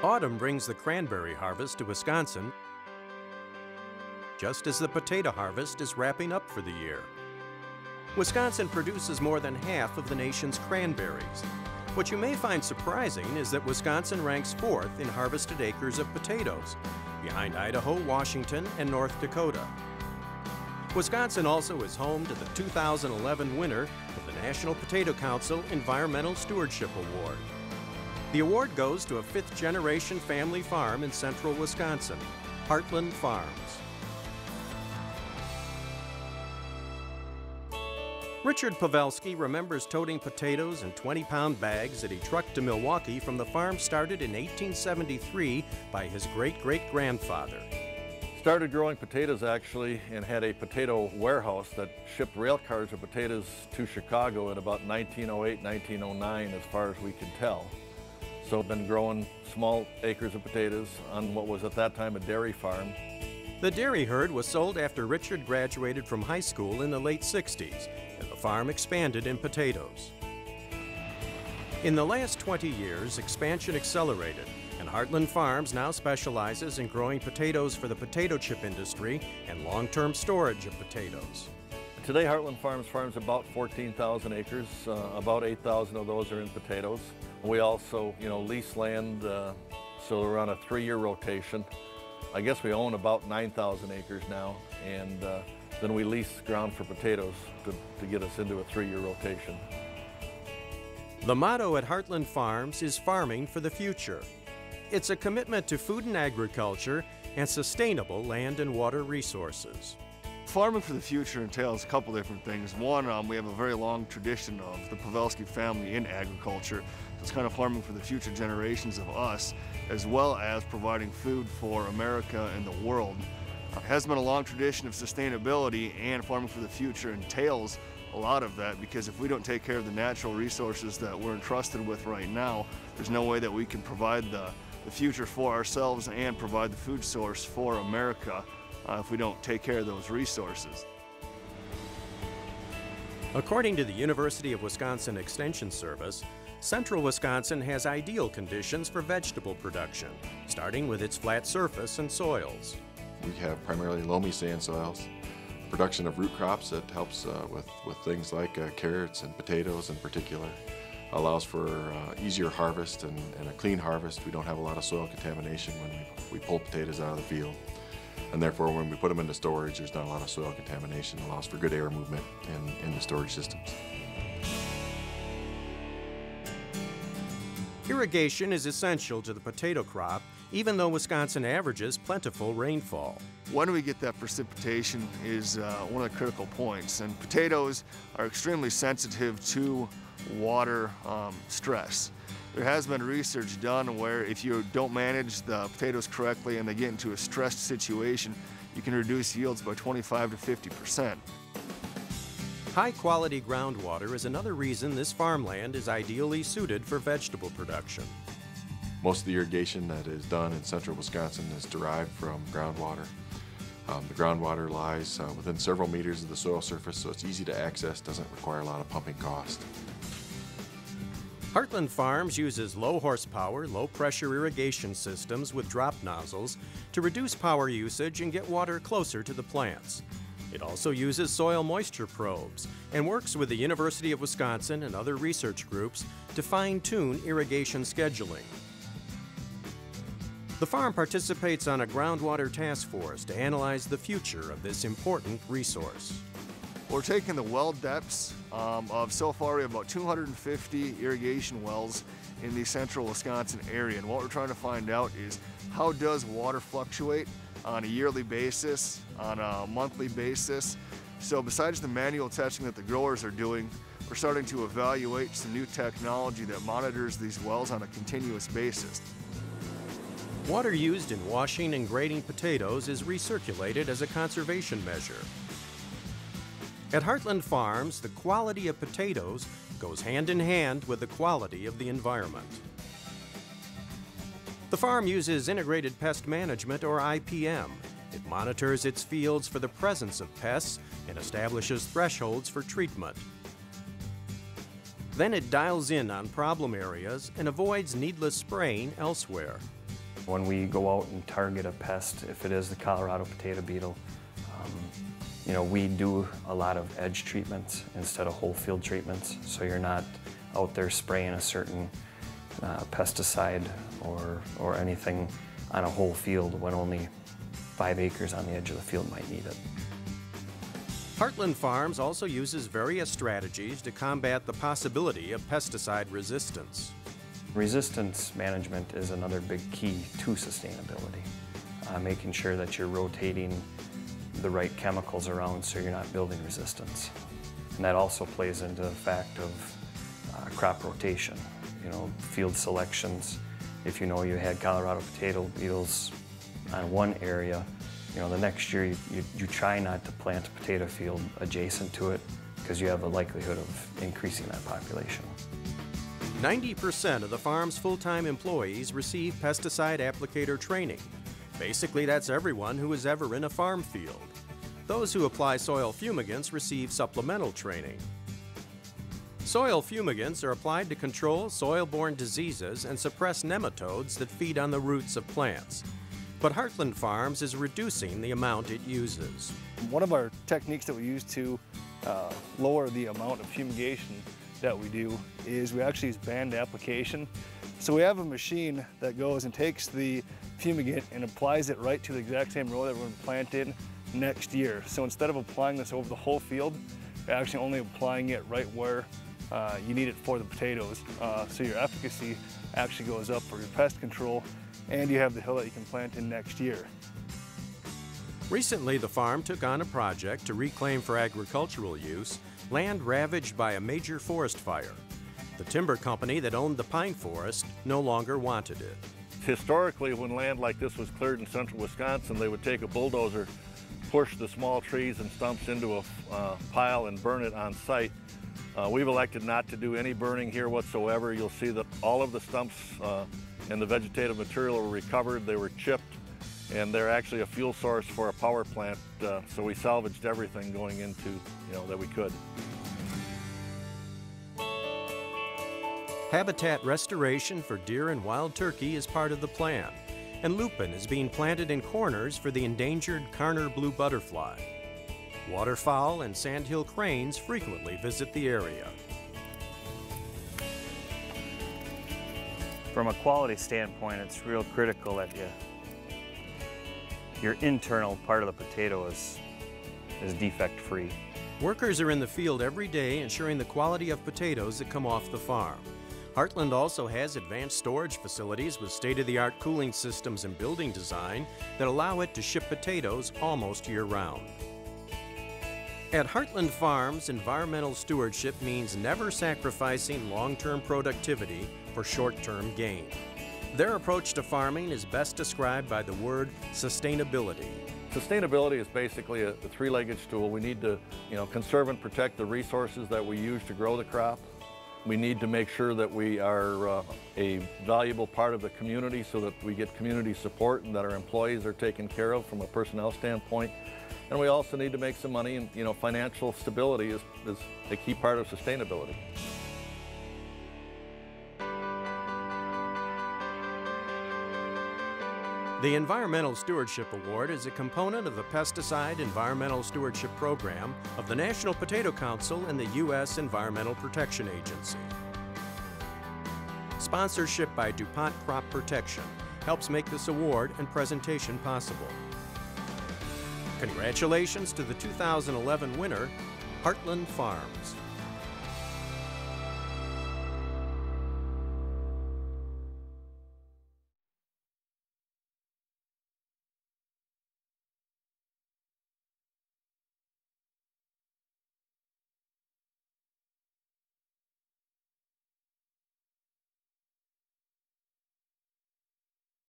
Autumn brings the cranberry harvest to Wisconsin, just as the potato harvest is wrapping up for the year. Wisconsin produces more than half of the nation's cranberries. What you may find surprising is that Wisconsin ranks 4th in harvested acres of potatoes, behind Idaho, Washington, and North Dakota. Wisconsin also is home to the 2011 winner of the National Potato Council Environmental Stewardship Award. The award goes to a 5th-generation family farm in central Wisconsin, Heartland Farms. Richard Pavelski remembers toting potatoes in 20-pound bags that he trucked to Milwaukee from the farm started in 1873 by his great-great-grandfather. Started growing potatoes actually and had a potato warehouse that shipped rail cars of potatoes to Chicago at about 1908, 1909 as far as we can tell. So I've been growing small acres of potatoes on what was at that time a dairy farm. The dairy herd was sold after Richard graduated from high school in the late 60s, and the farm expanded in potatoes. In the last 20 years, expansion accelerated, and Heartland Farms now specializes in growing potatoes for the potato chip industry and long-term storage of potatoes. Today, Heartland Farms farms about 14,000 acres. About 8,000 of those are in potatoes. We also, lease land, so we're on a 3-year rotation. I guess we own about 9,000 acres now, and then we lease ground for potatoes to get us into a 3-year rotation. The motto at Heartland Farms is farming for the future. It's a commitment to food and agriculture and sustainable land and water resources. Farming for the future entails a couple different things. One, we have a very long tradition of the Pavelski family in agriculture. It's kind of farming for the future generations of us, as well as providing food for America and the world. It has been a long tradition of sustainability, and farming for the future entails a lot of that, because if we don't take care of the natural resources that we're entrusted with right now, there's no way that we can provide the future for ourselves and provide the food source for America if we don't take care of those resources. According to the University of Wisconsin Extension Service, central Wisconsin has ideal conditions for vegetable production, starting with its flat surface and soils. We have primarily loamy sand soils, production of root crops that helps with things like carrots and potatoes in particular. Allows for easier harvest and a clean harvest. We don't have a lot of soil contamination when we pull potatoes out of the field. And therefore, when we put them into storage, there's not a lot of soil contamination. It allows for good air movement in the storage systems. Irrigation is essential to the potato crop, even though Wisconsin averages plentiful rainfall. When we get that precipitation is one of the critical points, and potatoes are extremely sensitive to water stress. There has been research done where if you don't manage the potatoes correctly and they get into a stressed situation, you can reduce yields by 25 to 50%. High-quality groundwater is another reason this farmland is ideally suited for vegetable production. Most of the irrigation that is done in central Wisconsin is derived from groundwater. The groundwater lies within several meters of the soil surface, so it's easy to access, doesn't require a lot of pumping cost. Heartland Farms uses low-horsepower, low-pressure irrigation systems with drop nozzles to reduce power usage and get water closer to the plants. It also uses soil moisture probes and works with the University of Wisconsin and other research groups to fine-tune irrigation scheduling. The farm participates on a groundwater task force to analyze the future of this important resource. We're taking the well depths of so far we have about 250 irrigation wells in the central Wisconsin area, and what we're trying to find out is how does water fluctuate on a yearly basis, on a monthly basis. So besides the manual testing that the growers are doing, we're starting to evaluate some new technology that monitors these wells on a continuous basis. Water used in washing and grading potatoes is recirculated as a conservation measure. At Heartland Farms, the quality of potatoes goes hand in hand with the quality of the environment. The farm uses Integrated Pest Management, or IPM. It monitors its fields for the presence of pests and establishes thresholds for treatment. Then it dials in on problem areas and avoids needless spraying elsewhere. When we go out and target a pest, if it is the Colorado potato beetle, you know, we do a lot of edge treatments instead of whole field treatments, so you're not out there spraying a certain pesticide or anything on a whole field when only 5 acres on the edge of the field might need it. Heartland Farms also uses various strategies to combat the possibility of pesticide resistance. Resistance management is another big key to sustainability. Making sure that you're rotating the right chemicals around so you're not building resistance. And that also plays into the fact of crop rotation. You know, field selections. If you know you had Colorado potato beetles on one area, you know, the next year you try not to plant a potato field adjacent to it because you have a likelihood of increasing that population. 90% of the farm's full-time employees receive pesticide applicator training. Basically, that's everyone who is ever in a farm field. Those who apply soil fumigants receive supplemental training. Soil fumigants are applied to control soil-borne diseases and suppress nematodes that feed on the roots of plants. But Heartland Farms is reducing the amount it uses. One of our techniques that we use to lower the amount of fumigation that we do is we actually use band application. So we have a machine that goes and takes the fumigant and applies it right to the exact same row that we're going to plant in next year. So instead of applying this over the whole field, you're actually only applying it right where you need it for the potatoes. So your efficacy actually goes up for your pest control, and you have the hill that you can plant in next year. Recently, the farm took on a project to reclaim for agricultural use land ravaged by a major forest fire. The timber company that owned the pine forest no longer wanted it. Historically, when land like this was cleared in central Wisconsin, they would take a bulldozer, push the small trees and stumps into a pile and burn it on site. We've elected not to do any burning here whatsoever. You'll see that all of the stumps and the vegetative material were recovered. They were chipped, and they're actually a fuel source for a power plant. So we salvaged everything going into, that we could. Habitat restoration for deer and wild turkey is part of the plan, and lupin is being planted in corners for the endangered Carner blue butterfly. Waterfowl and sandhill cranes frequently visit the area. From a quality standpoint, it's real critical that your internal part of the potato is defect-free. Workers are in the field every day ensuring the quality of potatoes that come off the farm. Heartland also has advanced storage facilities with state-of-the-art cooling systems and building design that allow it to ship potatoes almost year-round. At Heartland Farms, environmental stewardship means never sacrificing long-term productivity for short-term gain. Their approach to farming is best described by the word sustainability. Sustainability is basically a three-legged stool. We need to, conserve and protect the resources that we use to grow the crop. We need to make sure that we are a valuable part of the community so that we get community support and that our employees are taken care of from a personnel standpoint. And we also need to make some money, and financial stability is a key part of sustainability. The Environmental Stewardship Award is a component of the Pesticide Environmental Stewardship Program of the National Potato Council and the U.S. Environmental Protection Agency. Sponsorship by DuPont Crop Protection helps make this award and presentation possible. Congratulations to the 2011 winner, Heartland Farms.